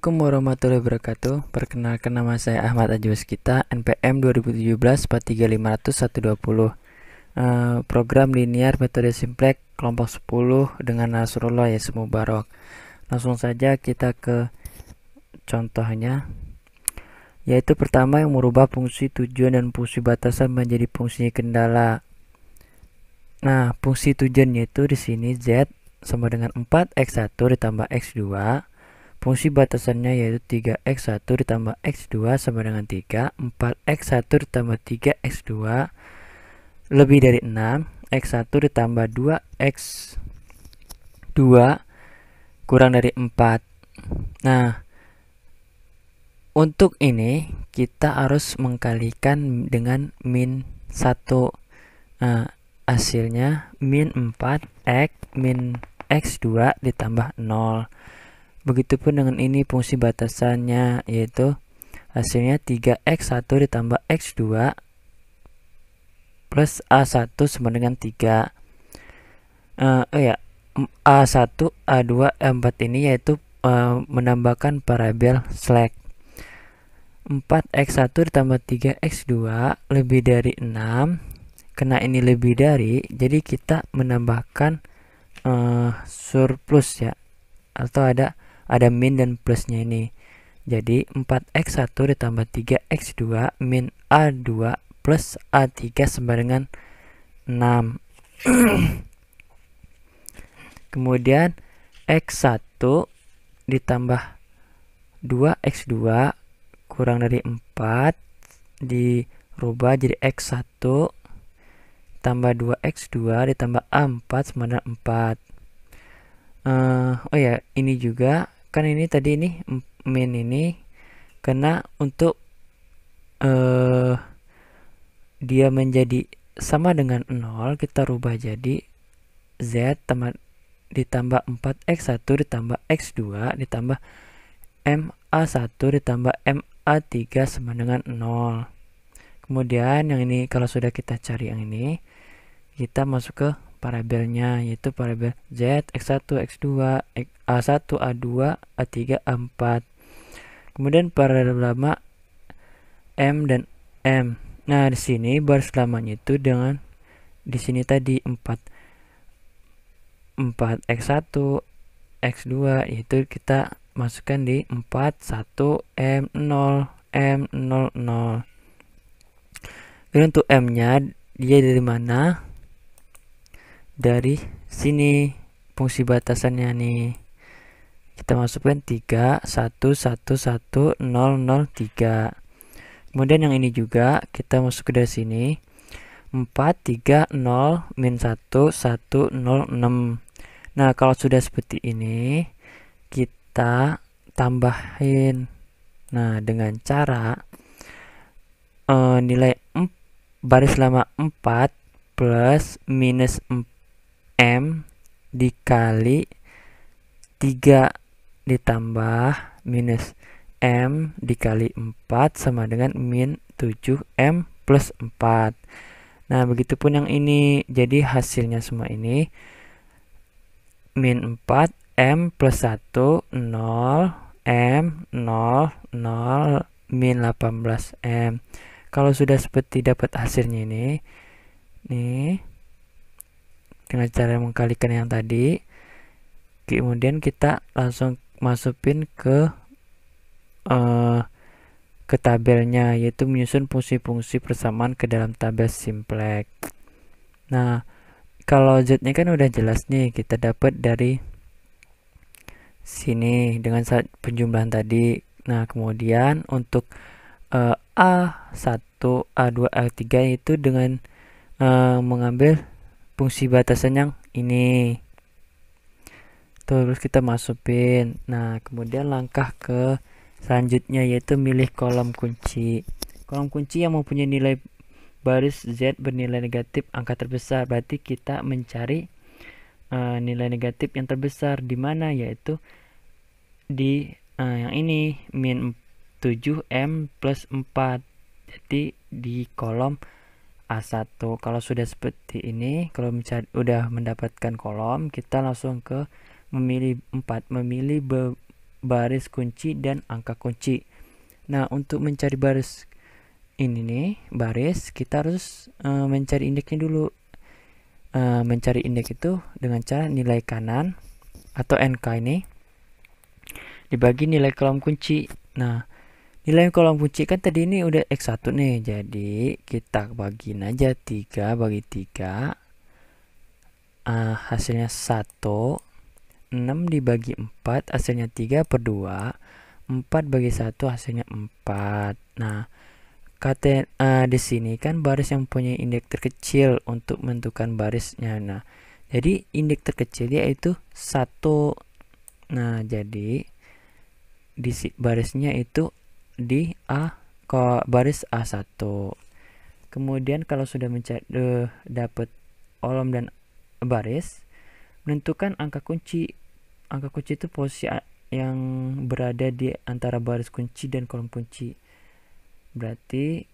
Assalamualaikum warahmatullahi wabarakatuh. Perkenalkan, nama saya Ahmad Ajwaskita, NPM 2017-43500-120. Program linear metode simplex kelompok 10 dengan Nasrullah Yasir Mubarak. Langsung saja kita ke contohnya, yaitu pertama yang merubah fungsi tujuan dan fungsi batasan menjadi fungsi kendala. Nah, fungsi tujuannya itu di sini Z sama dengan 4x1 ditambah x2. Fungsi batasannya yaitu 3x1 ditambah x2 sama dengan 3. 4x1 ditambah 3x2 lebih dari 6. X1 ditambah 2x2 kurang dari 4. Nah, untuk ini kita harus mengkalikan dengan min 1. Nah, hasilnya min 4x min x2 ditambah 0. Begitupun dengan ini fungsi batasannya, yaitu hasilnya 3x1 ditambah x2 plus a1 sama dengan 3. A1, A2, A4 ini yaitu menambahkan variabel slack. 4x1 ditambah 3x2 lebih dari 6. Karena ini lebih dari, jadi kita menambahkan surplus ya, atau ada min dan plusnya ini. Jadi 4x1 ditambah 3x2 min a2 plus a3 sama dengan 6. Kemudian x1 ditambah 2x2 kurang dari 4 dirubah jadi x1 tambah 2x2 ditambah a4 sama dengan 4. Ini juga kan ini tadi ini min ini karena untuk dia menjadi sama dengan 0, kita rubah jadi z ditambah 4x1 ditambah x2 ditambah ma1 ditambah ma3 sama dengan 0. Kemudian yang ini kalau sudah kita cari yang ini, kita masuk ke variabelnya, yaitu variabel z, x1, x2, a1, a2, a3, a4. Kemudian variabel lama m dan m. Nah, di sini baris lamanya itu dengan di sini tadi 4x1, x2, itu kita masukkan di 4, 1, m0, m00. Dan untuk m-nya dia dari mana? Dari sini fungsi batasannya nih, kita masukkan 3 1 1 1 0 0 3. Kemudian yang ini juga kita masuk ke dari sini 4 3 0 min 1 1 0 6. Nah, kalau sudah seperti ini kita tambahin, nah, dengan cara nilai baris lama 4 plus minus m dikali 3 ditambah minus m dikali 4 sama dengan min 7m plus 4. Nah, begitupun yang ini, jadi hasilnya semua ini min 4 m plus 1 0 m 0 0 min 18 m. Kalau sudah seperti dapat hasilnya ini nih, dengan cara mengkalikan yang tadi, kemudian kita langsung masukin ke tabelnya, yaitu menyusun fungsi-fungsi persamaan ke dalam tabel simplex. Nah, kalau z-nya kan udah jelas nih, kita dapat dari sini dengan penjumlahan tadi. Nah, kemudian untuk A1, A2, A3 itu dengan mengambil fungsi batasan yang ini, terus kita masukin. Nah, kemudian langkah ke selanjutnya yaitu milih kolom kunci. Kolom kunci yang mempunyai nilai baris z bernilai negatif angka terbesar, berarti kita mencari nilai negatif yang terbesar di mana, yaitu di yang ini min 7m plus 4, jadi di kolom A1. Kalau sudah seperti ini, kalau udah mendapatkan kolom, kita langsung ke memilih 4, memilih baris kunci dan angka kunci. Nah, untuk mencari baris ini nih, baris, kita harus mencari indeksnya dulu. Mencari indeks itu dengan cara nilai kanan atau NK ini dibagi nilai kolom kunci. Nah, nilai kolom kunci kan tadi ini udah X1 nih, jadi kita bagiin aja 3 bagi 3, hasilnya 1. 6 dibagi 4 hasilnya 3/2. 4 bagi 1 hasilnya 4. Nah, di sini kan baris yang punya indeks terkecil untuk menentukan barisnya. Nah, jadi indeks terkecil yaitu 1. Nah, jadi di barisnya itu di baris A1. Kemudian kalau sudah mencari dapat kolom dan baris, menentukan angka kunci. Angka kunci itu posisi yang berada di antara baris kunci dan kolom kunci. Berarti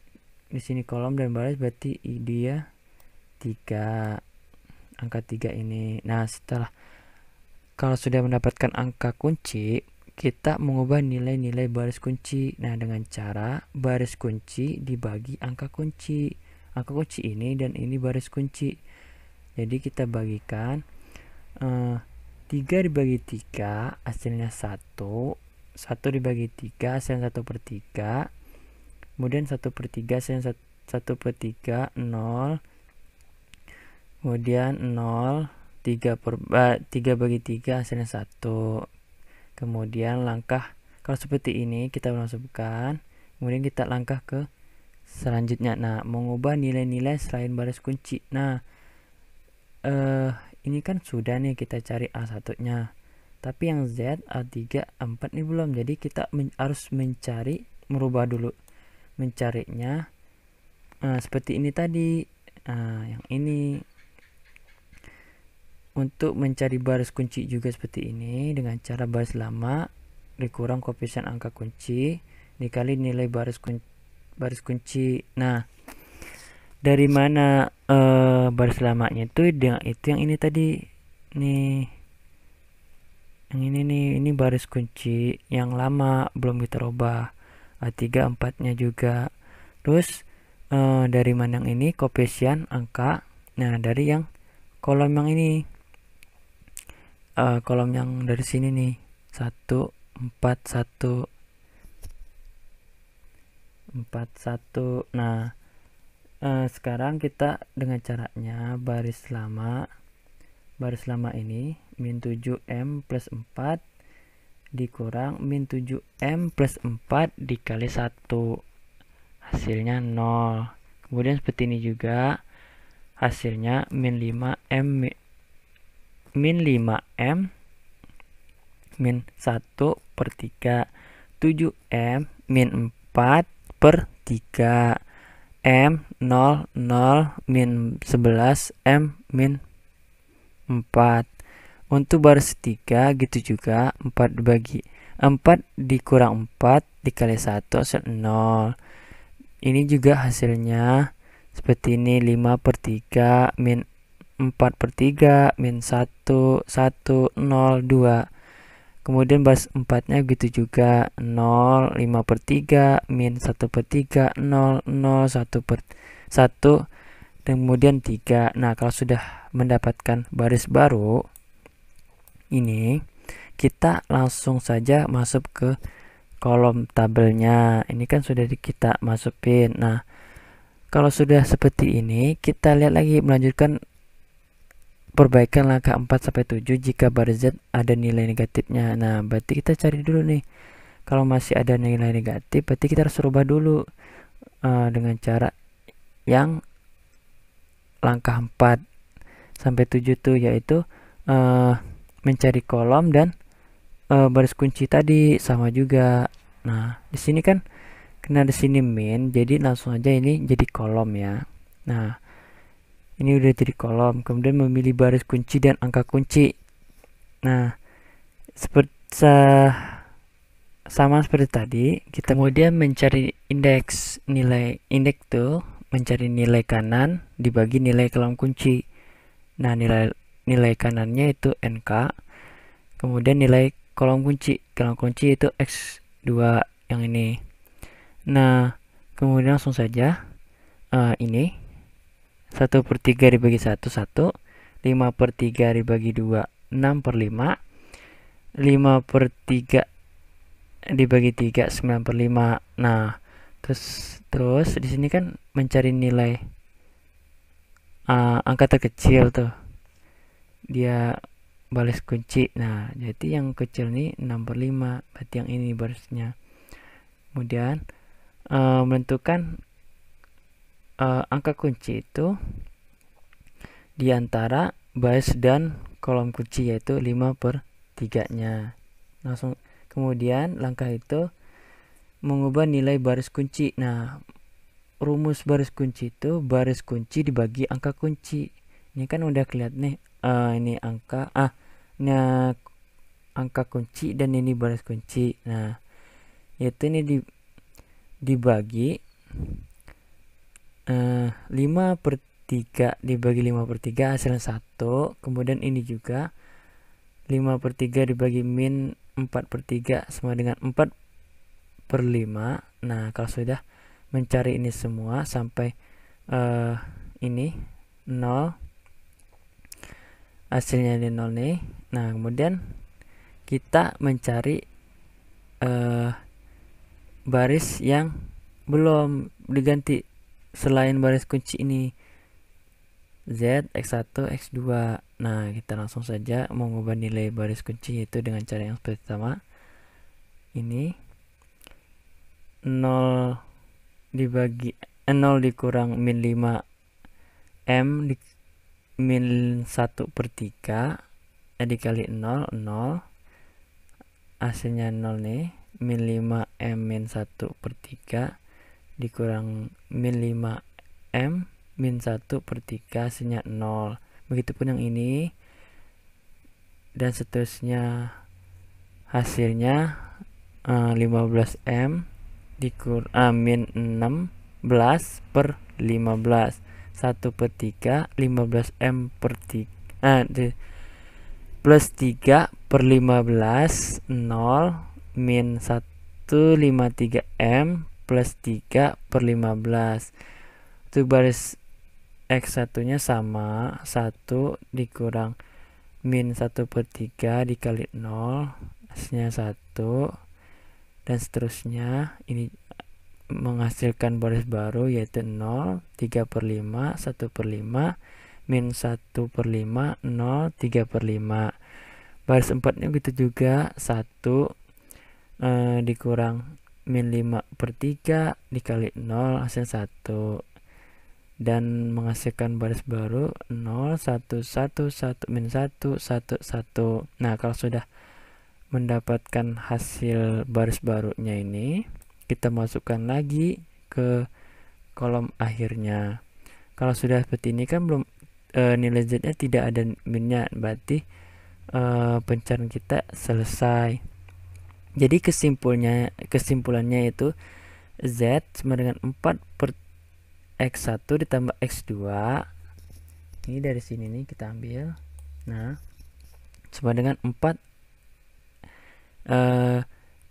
di sini kolom dan baris, berarti dia 3, angka 3 ini. Nah, setelah kalau sudah mendapatkan angka kunci, kita mengubah nilai-nilai baris kunci. Nah, dengan cara baris kunci dibagi angka kunci. Angka kunci ini dan ini baris kunci. Jadi kita bagikan 3 dibagi 3 hasilnya 1. 1 dibagi 3 hasilnya 1/3. Kemudian 1/3 hasilnya 1/3, 0. Kemudian 0, 3 bagi 3 hasilnya 1. Kemudian langkah kalau seperti ini kita masukkan. Kemudian kita langkah ke selanjutnya. Nah, mengubah nilai-nilai selain baris kunci. Nah, ini kan sudah nih kita cari A1-nya. Tapi yang Z, A3, A4 ini belum. Jadi kita harus merubah dulu. Mencarinya seperti ini tadi. Yang ini. Untuk mencari baris kunci juga seperti ini dengan cara baris lama dikurang koefisien angka kunci dikali nilai baris kunci. Nah, dari mana baris lamanya itu yang ini tadi nih, yang ini nih, ini baris kunci yang lama belum kita rubah. A3 4-nya juga. Terus dari mana yang ini koefisien angka. Nah, dari yang kolom yang ini, kolom yang dari sini nih, 1 4 1 4 1. Nah, sekarang kita dengan caranya baris lama ini min 7M plus 4 dikurang min 7M plus 4 dikali 1, hasilnya 0. Kemudian seperti ini juga hasilnya min 5M min 1/3, 7M min 4/3, M 0 0 min 11, M min 4. Untuk baris 3 gitu juga, 4 dikurang 4 dikali 1 hasil 0. Ini juga hasilnya seperti ini, 5/3 min 4/3 min 1 1 0 2. Kemudian baris 4-nya gitu juga, 0 5/3 min 1/3 0 0 1/1. Kemudian 3. Nah, kalau sudah mendapatkan baris baru ini, kita langsung saja masuk ke kolom tabelnya. Ini kan sudah kita masukin. Nah, kalau sudah seperti ini, kita lihat lagi melanjutkan perbaikan langkah 4-7 jika baris Z ada nilai negatifnya. Nah, berarti kita cari dulu nih. Kalau masih ada nilai negatif, berarti kita harus rubah dulu dengan cara yang langkah 4-7 tuh, yaitu mencari kolom dan baris kunci tadi sama juga. Nah, di sini kan karena di sini min, jadi langsung aja ini jadi kolom ya. Nah, ini udah jadi kolom. Kemudian memilih baris kunci dan angka kunci. Nah, sama seperti tadi, kita kemudian mencari nilai indeks tuh mencari nilai kanan dibagi nilai kolom kunci. Nah, nilai kanannya itu NK. Kemudian nilai kolom kunci. Kolom kunci itu X2 yang ini. Nah, kemudian langsung saja ini 1/3 dibagi 1, 1. 5/3 dibagi 2, 6/5. 5/3 dibagi 3, 9/5. Nah, terus di sini kan mencari nilai angka terkecil tuh. Dia baris kunci. Nah, jadi yang kecil nih 6/5, berarti yang ini barisnya. Kemudian menentukan angka kunci itu di antara baris dan kolom kunci, yaitu 5/3-nya. Langsung kemudian langkah itu mengubah nilai baris kunci. Nah, rumus baris kunci itu baris kunci dibagi angka kunci. Ini kan udah kelihatan nih, ini angka nah angka kunci dan ini baris kunci. Nah, yaitu ini dibagi 5/3 dibagi 5/3 hasilnya 1. Kemudian ini juga 5/3 dibagi min 4/3 sama dengan 4/5. Nah, kalau sudah mencari ini semua sampai ini 0, hasilnya ini 0 nih. Nah, kemudian kita mencari baris yang belum diganti selain baris kunci ini, Z, X1, X2. Nah, kita langsung saja mengubah nilai baris kunci yaitu dengan cara yang seperti sama. Ini 0 dibagi 0 dikurang min 5 M min 1/3 dikali 0, 0. Hasilnya 0 nih, min 5 M min 1/3 dikurang min 5 M min 1/3 hasilnya 0. Begitupun yang ini dan seterusnya, hasilnya 15 M dikurang min 16/15 1/3 15 M per 3 plus 3/15 0 min 153 M plus 3/15. Untuk baris X1 nya sama, 1 dikurang min 1/3 dikali 0 hasilnya 1, dan seterusnya. Ini menghasilkan baris baru yaitu 0, 3/5, 1/5, min 1/5, 0, 3/5. Baris 4 nya begitu juga, 1 dikurang min 5/3 dikali 0 hasil 1, dan menghasilkan baris baru 0, 1, 1, 1, min 1, 1, 1. Nah, kalau sudah mendapatkan hasil baris barunya ini, kita masukkan lagi ke kolom akhirnya. Kalau sudah seperti ini kan belum nilai Z-nya tidak ada minnya, berarti pencarian kita selesai. Jadi kesimpulannya itu Z sama dengan 4/X1 ditambah X2. Ini dari sini nih kita ambil. Nah, sama dengan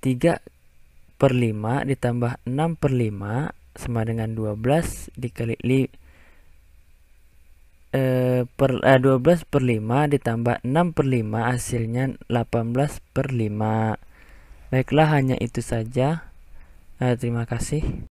3/5 ditambah 6/5 sama dengan 12 dikali 12/5 ditambah 6/5 hasilnya 18/5. Baiklah, hanya itu saja. Terima kasih.